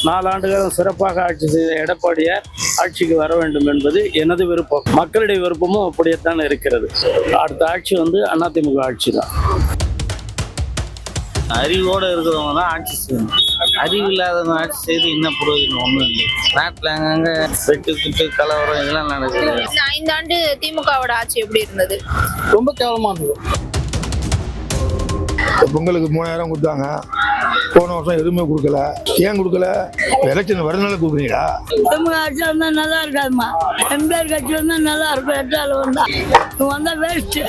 4 ஆண்டுகள் சிறப்பாக ஆட்சி செய்த எடப்பாடியார் ஆட்சிக்கு வர வேண்டும் என்பது எனது விருப்பம். மக்களுடைய விருப்பமும் அப்படியேத்தான் இருக்கிறது. அடுத்த ஆட்சி வந்து அதிமுக ஆட்சி தான். அறிவோடு இருக்கிறவங்க தான் ஆட்சி செய்யணும். அறிவு இல்லாதவங்க ஆட்சி செய்து என்ன பிரயோஜனம்? ஒன்றும் இல்லை. நாட்டில் அங்கங்கே வெட்டு கலவரம் இதெல்லாம் நடக்குது. 5 ஆண்டு திமுகவோட ஆட்சி எப்படி இருந்தது? ரொம்ப கேவலமா இருந்தது. பொங்கலுக்கு 3000 கொடுத்தாங்க. போன வருஷம் எதுவுமே கொடுக்கல. ஏன் கொடுக்கல? எலெக்ஷன் வரனால கொடுக்குறீங்களா? திமுக ஆட்சி வந்தா நல்லா இருக்காதுமா. எம்ஜிஆர் கட்சி வந்தா நல்லா இருக்கும். எட்டாள் வந்தா வந்தா வேஸ்ட்.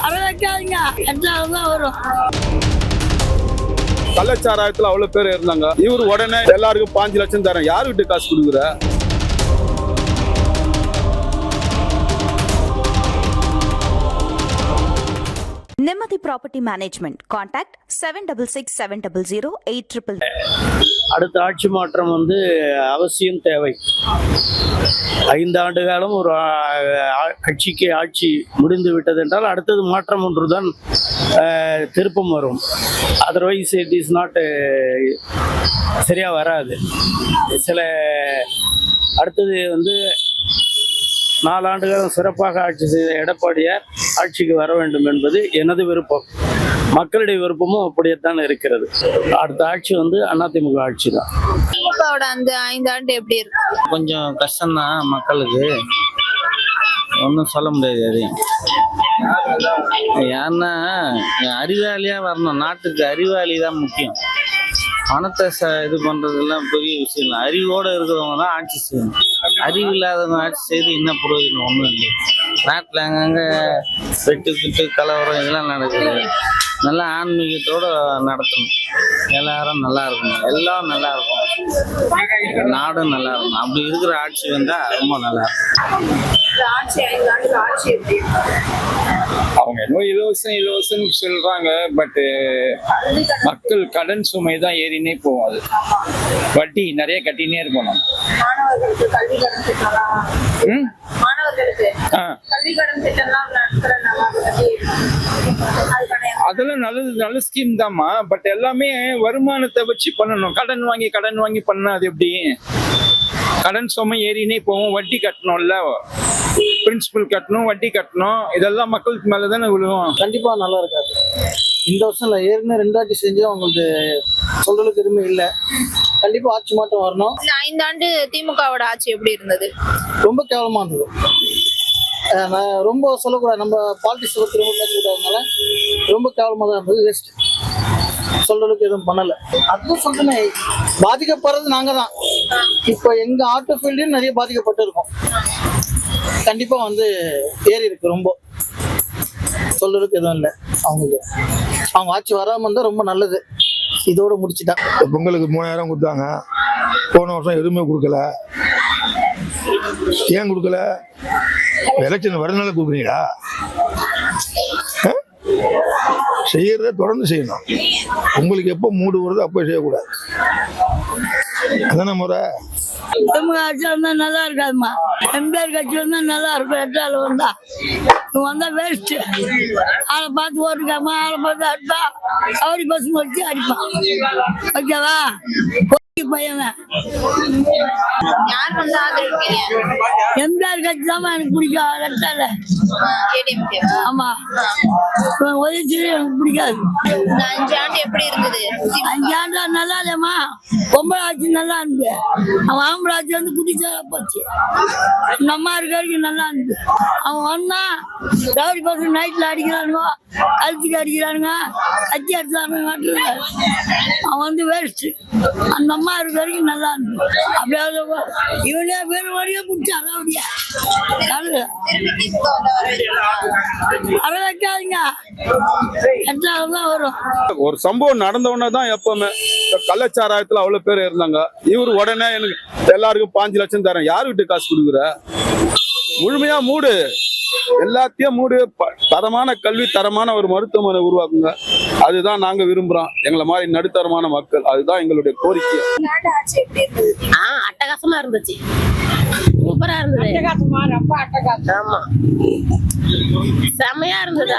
அதை வைக்காதீங்க. எட்டாள் தான் வரும். கள்ளச்சாராயத்துல அவ்வளவு பேர் இருந்தாங்க. இவர் உடனே எல்லாருக்கும் 5 லட்சம் தரேன். யாருக்கிட்ட காசு கொடுக்குற? Nemathi Property Management. Contact 7667000800. அடுத்த ஆட்சி மாற்றம் வந்து அவசியம் தேவை. 5 ஆண்டு காலம் ஒரு கட்சிக்கு ஆட்சி முடிந்து விட்டது என்றால் அடுத்தது மாற்றம் ஒன்றுதான் திருப்பம் வரும். அதர்வைஸ் இட் இஸ் நாட் சரியாக வராது. சில அடுத்தது வந்து 4 ஆண்டுகள் சிறப்பாக ஆட்சி செய்த எடப்பாடியார் ஆட்சிக்கு வர வேண்டும் என்பது எனது விருப்பம். மக்களுடைய விருப்பமும் அப்படியேத்தான் இருக்கிறது. அடுத்த ஆட்சி வந்து அதிமுக ஆட்சி தான். திமுகவோட அந்த 5 ஆண்டு எப்படி இருக்கு? கொஞ்சம் கஷ்டம்தான் மக்களுக்கு. ஒன்றும் சொல்ல முடியாது. அதையும் ஏன்னா அறிவாளியாக வரணும். நாட்டுக்கு அறிவாளி தான் முக்கியம். பணத்தை இது பண்ணுறதுலாம் பெரிய விஷயம் இல்லை. அறிவோடு இருக்கிறவங்க தான் ஆட்சி செய்யணும். அறிவு இல்லாதவங்க ஆட்சி செய்து என்ன பிரயோஜனம்? ஒன்றும் இல்லை. நாட்டில் அங்கங்கே வெட்டு கலவரம் இதெல்லாம் நடக்குது. நல்லா ஆன்மீகத்தோடு நடத்தணும். எல்லாரும் நல்லா இருக்கணும். எல்லாம் நல்லா இருக்கும். நாடும் நல்லா இருக்கணும். அப்படி இருக்கிற ஆட்சி வந்தால் ரொம்ப நல்லா இருக்கும். அவங்க இன்னும் இலவசம் சொல்றாங்க. பட் மக்கள் கடன் சுமை தான் ஏறினே போகும். அது வட்டி நிறைய கட்டினே இருப்போம் நம்ம. அதெல்லாம் நல்ல ஸ்கீம் தான்மா. பட் எல்லாமே வருமானத்தை வச்சு பண்ணணும். கடன் வாங்கி பண்ணா அது எப்படி? கடன் சுமை ஏறினே போகும். வட்டி கட்டணும்ல, பிரின்சிபல் கட்டணும், வட்டி கட்டணும். இதெல்லாம் மக்களுக்கு மேல தானே விழுவும். கண்டிப்பா நல்லா இருக்காது. இந்த வருஷம் இல்லை, ஏற்கனவே 2 ஆட்சி செஞ்சு அவங்களுக்கு சொல்றதுக்கு எதுவுமே இல்லை. கண்டிப்பா ஆட்சி மாற்றம் வரணும். 5 ஆண்டு திமுகவோட ஆட்சி எப்படி இருந்தது? ரொம்ப கேவலமா இருந்தது. நான் ரொம்ப சொல்லக்கூடாது. நம்ம பாலிட்டிக்ஸ் திரும்ப பேசக்கூடாதுனால ரொம்ப கேவலமா தான் இருந்தது. வேஸ்ட். சொல்றதுக்கு எதுவும் பண்ணல. அதுவும் சொல்றேன், பாதிக்கப்படுறது நாங்க தான். இப்போ எங்க ஆட்டோ ஃபீல்டையும் நிறைய பாதிக்கப்பட்டு இருக்கோம். கண்டிப்பா வந்து ஏறி இருக்கு. ரொம்ப சொல்றதுக்கு எதுவும் இல்லை. அவங்க ஆட்சி வராம இருந்தா ரொம்ப நல்லது. இதோட முடிச்சுட்டான். பொங்கலுக்கு 3000 கொடுத்தாங்க. போன வருஷம் எதுவுமே கொடுக்கல. ஏன் கொடுக்கல? எலெக்ஷன் வரனால கொடுக்குறீங்களா? செய்யறத தொடர்ந்து செய்யணும். உங்களுக்கு எப்போ மூடு வருதோ அப்போ செய்யக்கூடாது. அதான முறை. திமுக ஆட்சி வந்தா நல்லா இருக்காதுமா. எம்ஜிஆர் கட்சி வந்தா நல்லா இருக்கும். எட்டாள் வந்தா வேஸ்ட். ஆளை பார்த்து ஓட்டுக்காம ஆளை பார்த்து அடிப்பா. அவரி பசங்க வச்சு அடிப்பான். ஓகேவா? பையன் எம்ஜிஆர் கட்சி தான் எனக்கு பிடிக்கும். ரெட்டால ஆமா உதவி எனக்கு பிடிக்காது. 5 ஆண்டு எப்படி இருந்தது? 5 ஆண்டு நல்லா இல்லையம்மா. பொம்பளை ஆட்சி நல்லா இருந்தது. அவன் ஆம்பளை ஆட்சி வந்து குடிச்சாரா போச்சு. நம்ம இருக்க வரைக்கும் நல்லா இருந்தது. அவன் வந்தா ரவுடி பசங்க நைட்ல அடிக்கிறானுங்க, கழுத்துக்கு அடிக்கிறானுங்க, கத்தி அடிச்சானுங்க. அவன் வந்து வேஸ்ட். அந்த அம்மா இருக்க வரைக்கும் நல்லா இருந்தது. அப்படியாவது இவனே வேறு வழியா பிடிச்சாரு. அப்படியா அதை வைக்காதீங்க. எட்டாவது தான் வரும். ஒரு சம்பவம் நடந்தவொடனே தான் எப்பவுமே கள்ளச்சாராயத்துல அவ்வளவு பேர் இருந்தாங்க. இவர் உடனே எனக்கு எல்லாருக்கும் 5 லட்சம் தரேன். யாருக்கிட்ட காசு கொடுக்குற? முழுமையா மூடு. எல்லாத்தையும் மூடு. தரமான கல்வி, தரமான ஒரு மருத்துவமனை உருவாக்குங்க. அதுதான் நாங்க விரும்புறோம். எங்களை மாதிரி நடுத்தரமான மக்கள், அதுதான் எங்களுடைய கோரிக்கை. ஆட்சி எப்படி இருந்தது? அட்டகாசமா இருந்துச்சு. சூப்பரா இருந்தது. ஆமா, செமையா இருந்தது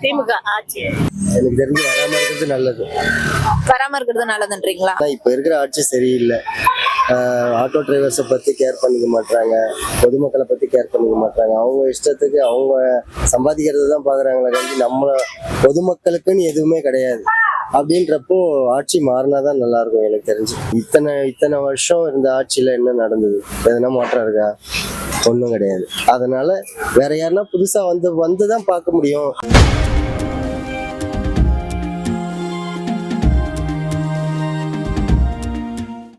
திமுக ஆட்சி. எனக்கு தெரிஞ்சு வராம இருக்கிறது நல்லது. வராம இருக்கிறது நல்லதுன்றீங்களா? ஆனா இப்ப இருக்கிற ஆட்சி சரியில்லை. ஆட்டோ டிரைவர்ஸை பத்தி கேர் பண்ணிக்க மாட்டாங்க, பொதுமக்களை பத்தி கேர் பண்ணிக்க மாட்டாங்க. அவங்க இஷ்டத்துக்கு அவங்க சம்பாதிக்கிறது தான் பாக்குறாங்களே கண்டி நம்ம பொதுமக்களுக்குன்னு எதுவுமே கிடையாது. அப்படின்றப்போ ஆட்சி மாறினாதான் நல்லா இருக்கும். எனக்கு தெரிஞ்சு இத்தனை வருஷம் இருந்த ஆட்சியில என்ன நடந்தது? எதனா மாற்றம் இருக்கா? ஒன்றும் கிடையாது. அதனால வேற யாருன்னா புதுசா வந்துதான் பார்க்க முடியும்.